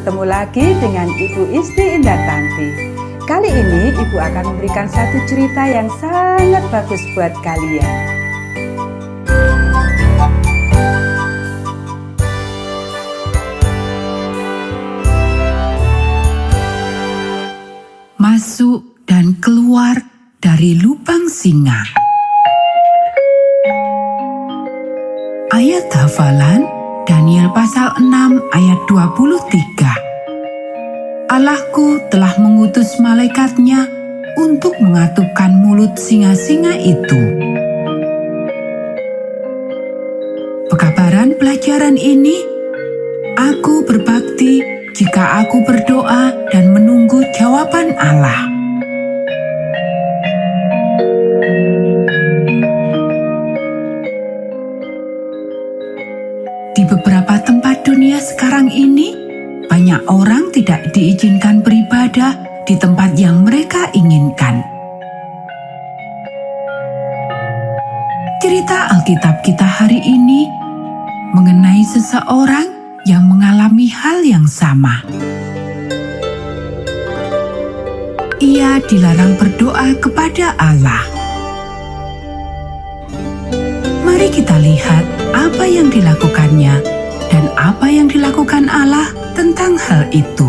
bertemu lagi dengan Ibu Isti Indartanti. Kali ini Ibu akan memberikan satu cerita yang sangat bagus buat kalian. Masuk dan keluar dari lubang singa. Ayat hafalan Daniel pasal 6 ayat 23. Allahku telah mengutus malaikatnya untuk mengatupkan mulut singa-singa itu. Pekabaran pelajaran ini, aku berbakti jika aku berdoa dan menunggu jawaban Allah. Di beberapa tempat dunia sekarang ini, banyak orang tidak diizinkan beribadah di tempat yang mereka inginkan. Cerita Alkitab kita hari ini mengenai seseorang yang mengalami hal yang sama. Ia dilarang berdoa kepada Allah. Mari kita lihat apa yang dilakukannya dan apa yang dilakukan Allah tentang hal itu.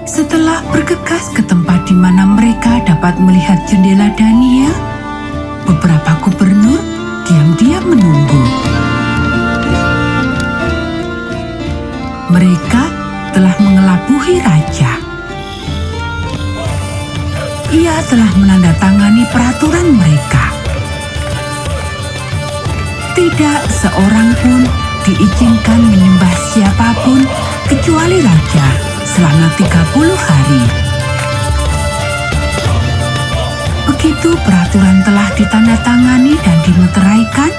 Setelah bergegas ke tempat di mana mereka dapat melihat jendela Daniel, beberapa gubernur diam-diam menunggu. Mereka telah mengelabuhi raja. Ia telah menandatangani peraturan mereka. Tidak seorang pun diizinkan menyembah siapapun kecuali raja selama 30 hari. Begitu peraturan telah ditandatangani dan dimeteraikan,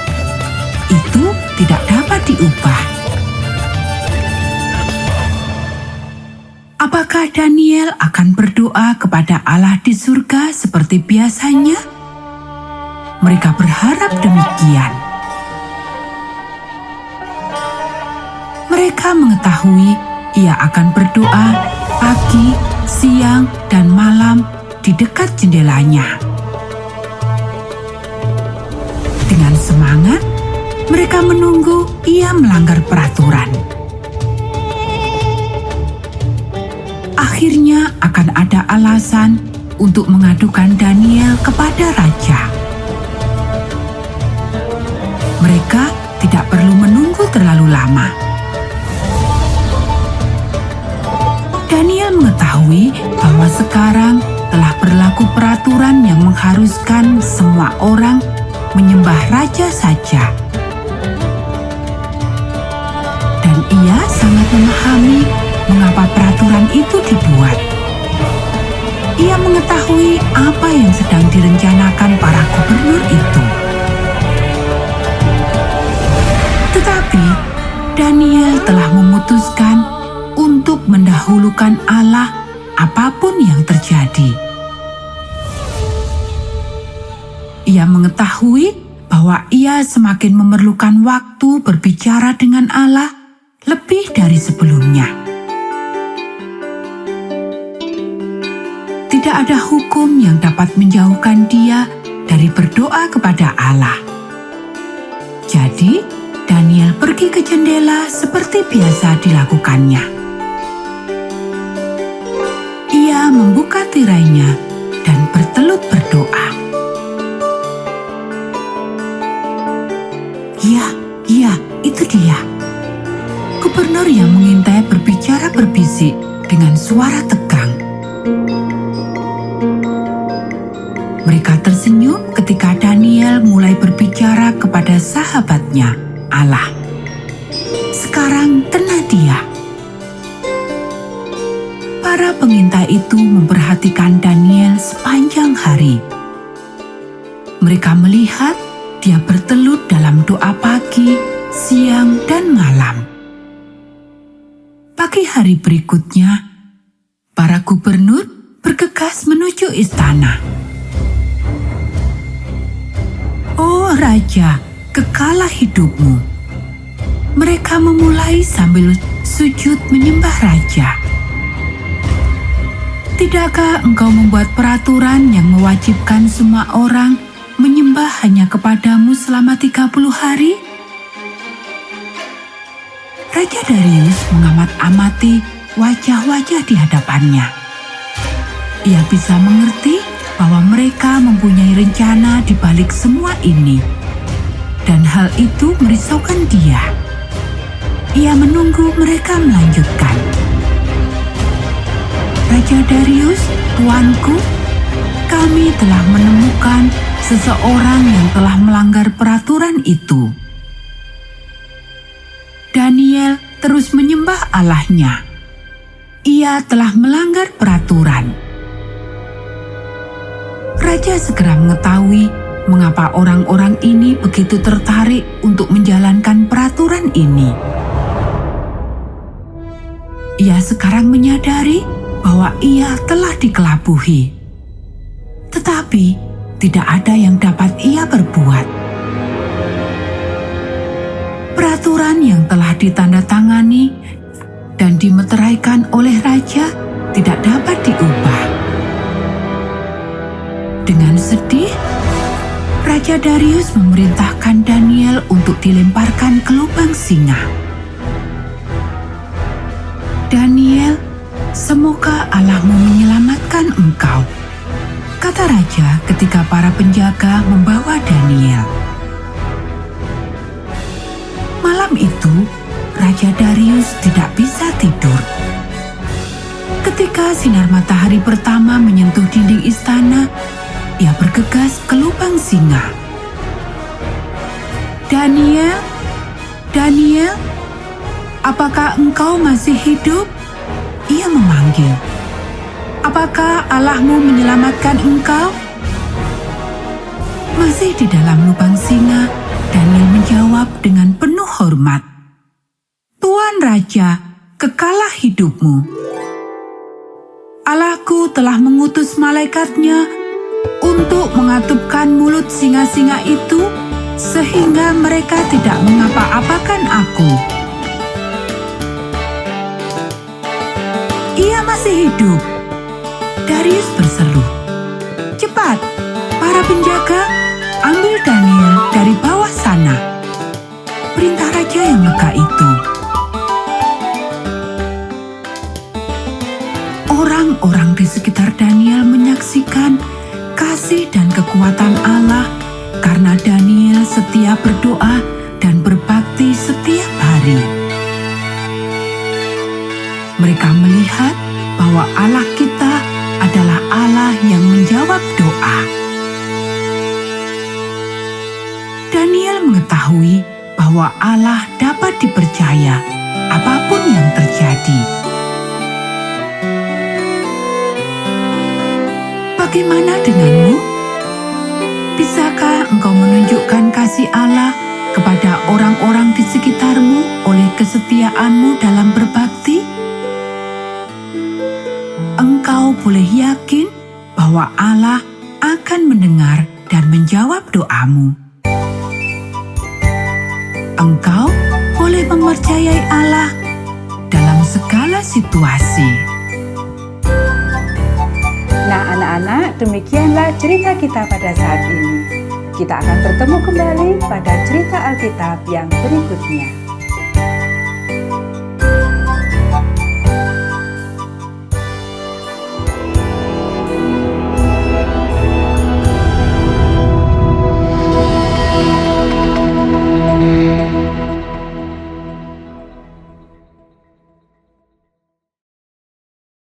itu tidak dapat diubah. Apakah Daniel akan berdoa kepada Allah di surga seperti biasanya? Mereka berharap demikian. Mereka mengetahui ia akan berdoa pagi, siang, dan malam di dekat jendelanya. Dengan semangat, mereka menunggu ia melanggar peraturan. Akhirnya akan ada alasan untuk mengadukan Daniel kepada raja. Mereka tidak perlu menunggu terlalu lama. Daniel mengetahui bahwa sekarang telah berlaku peraturan yang mengharuskan semua orang menyembah raja saja. Dan ia sangat memahami mengapa peraturan itu dibuat. Ia mengetahui apa yang sedang direncanakan para gubernur itu. Tetapi Daniel telah memutuskan untuk mendahulukan Allah apapun yang terjadi. Ia mengetahui bahwa ia semakin memerlukan waktu berbicara dengan Allah lebih dari sebelumnya. Tidak ada hukum yang dapat menjauhkan dia dari berdoa kepada Allah. Jadi, Daniel pergi ke jendela seperti biasa dilakukannya. Ia membuka tirainya dan bertelut berdoa. Ya, itu dia. Gubernur yang mengintai berbicara berbisik dengan suara tegang. Mereka tersenyum ketika Daniel mulai berbicara kepada sahabatnya, Allah. Sekarang kena dia. Para pengintai itu memperhatikan Daniel sepanjang hari. Mereka melihat dia bertelut dalam doa pagi, siang, dan malam. Pagi hari berikutnya, para gubernur bergegas menuju istana. "Oh Raja, kekalah hidupmu. Mereka memulai sambil sujud menyembah raja. Tidakkah engkau membuat peraturan yang mewajibkan semua orang menyembah hanya kepadamu selama 30 hari? Raja Darius mengamat-amati wajah-wajah di hadapannya. Ia bisa mengerti bahwa mereka mempunyai rencana di balik semua ini. Dan hal itu merisaukan dia. Ia menunggu mereka melanjutkan. Raja Darius, tuanku, kami telah menemukan seseorang yang telah melanggar peraturan itu. Daniel terus menyembah Allahnya. Ia telah melanggar peraturan. Raja segera mengetahui mengapa orang-orang ini begitu tertarik untuk menjalankan peraturan ini. Ia sekarang menyadari bahwa ia telah dikelabuhi. Tetapi tidak ada yang dapat ia berbuat. Peraturan yang telah ditandatangani dan dimeteraikan oleh raja tidak dapat diubah. Dengan sedih, Raja Darius memerintahkan Daniel untuk dilemparkan ke lubang singa. Daniel, semoga Allahmu menyelamatkan engkau, kata raja ketika para penjaga membawa Daniel. Malam itu, Raja Darius tidak bisa tidur. Ketika sinar matahari pertama menyentuh dinding istana, ia bergegas ke lubang singa. Daniel, Daniel, apakah engkau masih hidup? Ia memanggil. Apakah Allahmu menyelamatkan engkau? Masih di dalam lubang singa, Daniel menjawab dengan penuh hormat. Tuan Raja, kekalah hidupmu. Allahku telah mengutus malaikatnya untuk mengatupkan mulut singa-singa itu sehingga mereka tidak mengapa-apakan aku. Ia masih hidup. Darius berseru. Cepat, para penjaga, ambil Daniel dari bawah sana. Perintah raja yang lega itu. Orang-orang di sekitar Daniel menyaksikan kasih dan kekuatan Allah karena Daniel setia berdoa dan berbakti setiap hari. Mereka melihat bahwa Allah kita adalah Allah yang menjawab doa. Daniel mengetahui bahwa Allah dapat dipercaya apapun yang terjadi. Bagaimana denganmu? Bisakah engkau menunjukkan kasih Allah kepada orang-orang di sekitarmu oleh kesetiaanmu dalam berbakti? Engkau boleh yakin bahwa Allah akan mendengar dan menjawab doamu. Engkau boleh mempercayai Allah dalam segala situasi. Nah anak-anak, demikianlah cerita kita pada saat ini. Kita akan bertemu kembali pada cerita Alkitab yang berikutnya.